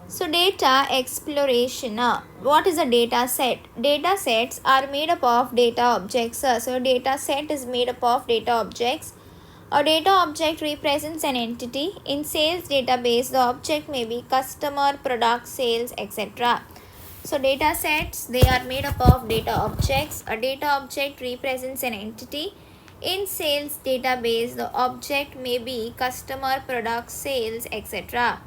So data exploration. What is a data set? Data sets are made up of data objects. So data set is made up of data objects. A data object represents an entity. In sales database, the object may be customer, product, sales, etc. So data sets, they are made up of data objects. A data object represents an entity. In sales database, the object may be customer, product, sales, etc.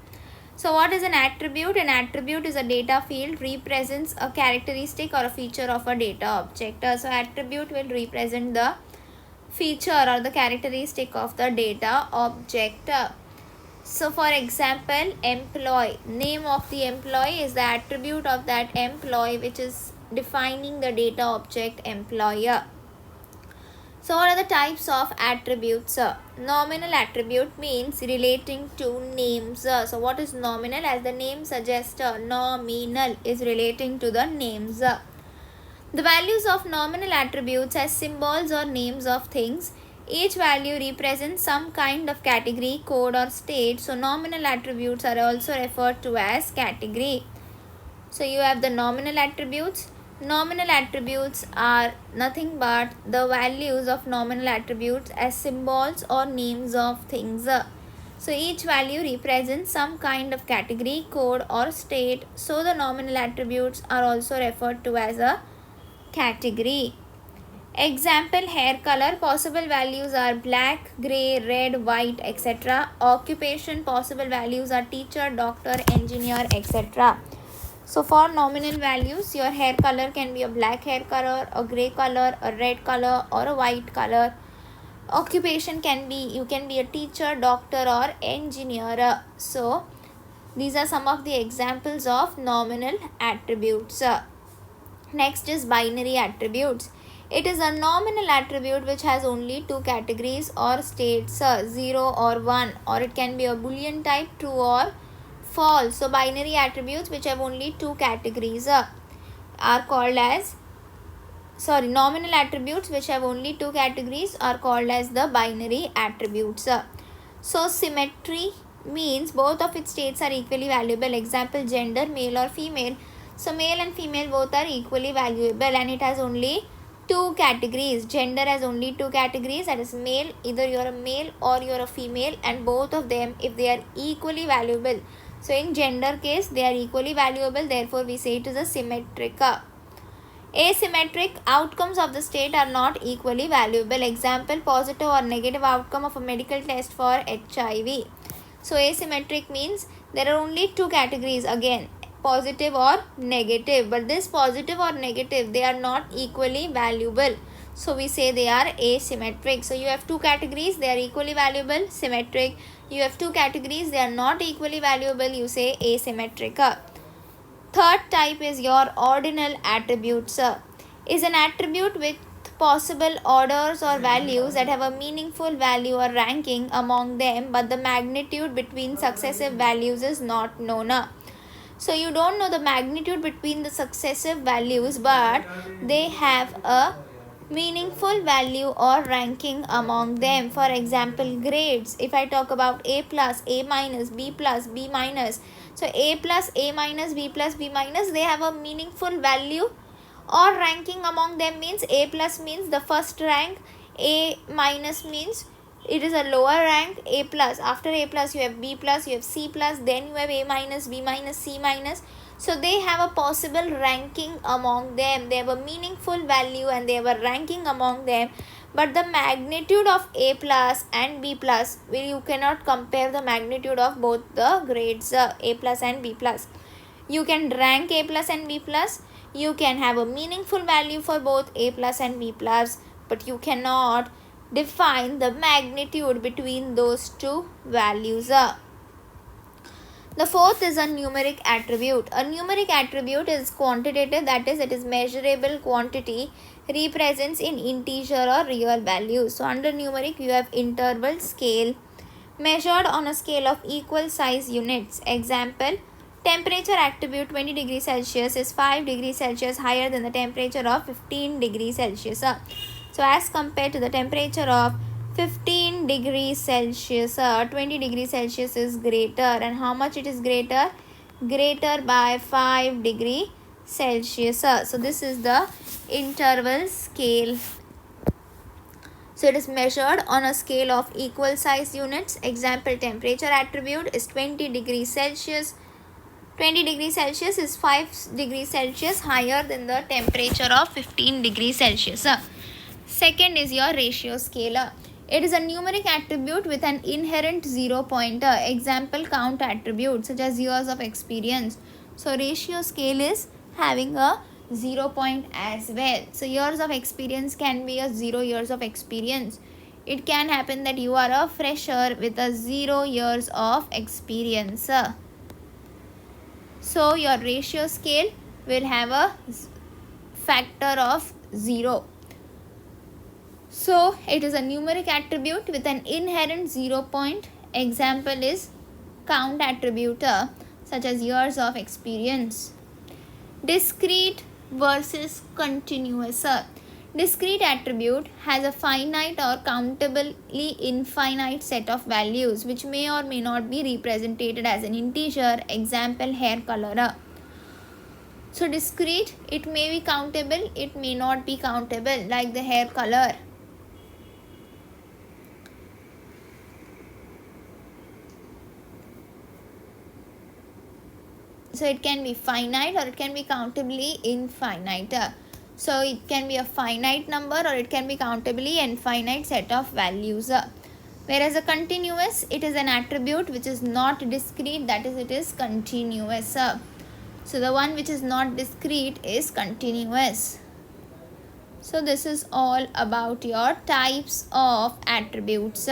So what is an attribute? An attribute is a data field, represents a characteristic or a feature of a data object. So attribute will represent the feature or the characteristic of the data object. So for example, employee, name of the employee is the attribute of that employee which is defining the data object employer. So what are the types of attributes? Nominal attribute means relating to names. So what is nominal? As the name suggests, nominal is relating to the names. The values of nominal attributes as symbols or names of things. Each value represents some kind of category, code or state. So nominal attributes are also referred to as category. So you have the nominal attributes. Nominal attributes are nothing but the values of nominal attributes as symbols or names of things. So each value represents some kind of category, code or state. So the nominal attributes are also referred to as a category. Example, hair color. Possible values are black, grey, red, white, etc. Occupation. Possible values are teacher, doctor, engineer, etc. So for nominal values, your hair color can be a black hair color, a grey color, a red color or a white color. Occupation can be, you can be a teacher, doctor or engineer. So these are some of the examples of nominal attributes. Next is binary attributes. It is a nominal attribute which has only two categories or states, 0 or 1, or it can be a boolean type, true or false. So binary attributes which have only two categories are called as nominal attributes which have only two categories are called as the binary attributes. So symmetry means both of its states are equally valuable. Example, gender, male or female. So male and female both are equally valuable and it has only two categories. Gender has only two categories, that is male, either you're a male or you're a female, and both of them, if they are equally valuable, so in gender case they are equally valuable, therefore we say it is a symmetric. Asymmetric outcomes of the state are not equally valuable. Example, positive or negative outcome of a medical test for HIV. So asymmetric means there are only two categories, again positive or negative, but this positive or negative, they are not equally valuable, so we say they are asymmetric. So you have two categories, they are equally valuable, symmetric. You have two categories, they are not equally valuable, you say asymmetric. Third type is your ordinal attributes. Is an attribute with possible orders or values that have a meaningful value or ranking among them, but the magnitude between successive values is not known. So you don't know the magnitude between the successive values, but they have a meaningful value or ranking among them. For example, grades. If I talk about A plus, A minus, B plus, B minus. So A plus, A minus, B plus, B minus, they have a meaningful value or ranking among them. Means A plus means the first rank, A minus means it is a lower rank, A plus. After A plus you have B plus, you have C plus, then you have A minus, B minus, C minus. So they have a possible ranking among them. They have a meaningful value and they have a ranking among them. But the magnitude of A plus and B plus, you cannot compare the magnitude of both the grades, A plus and B plus. You can rank A plus and B plus. You can have a meaningful value for both A plus and B plus, but you cannot define the magnitude between those two values. The fourth is a numeric attribute. A numeric attribute is quantitative, that is, it is measurable quantity, represents in integer or real values. So under numeric you have interval, scale, measured on a scale of equal size units. Example, temperature attribute 20 degrees Celsius is 5 degrees Celsius higher than the temperature of 15 degrees Celsius. So as compared to the temperature of 15 degrees Celsius, 20 degrees Celsius is greater. And how much it is greater? greater by 5 degree Celsius. So this is the interval scale. So it is measured on a scale of equal size units. Example, temperature attribute is 20 degrees Celsius. 20 degrees Celsius is 5 degrees Celsius higher than the temperature of 15 degrees Celsius. Second is your ratio scale. It is a numeric attribute with an inherent zero pointer. Example, count attribute such as years of experience. So ratio scale is having a 0 point as well. So years of experience can be a 0 years of experience. It can happen that you are a fresher with a 0 years of experience. So your ratio scale will have a factor of 0. So it is a numeric attribute with an inherent 0 point. Example is count attribute such as years of experience. Discrete versus continuous. Discrete attribute has a finite or countably infinite set of values which may or may not be represented as an integer. Example, hair color. So discrete, it may be countable, it may not be countable, like the hair color. So it can be finite or it can be countably infinite. So it can be a finite number or it can be countably infinite set of values. Whereas a continuous, it is an attribute which is not discrete, that is, it is continuous. So the one which is not discrete is continuous. So this is all about your types of attributes.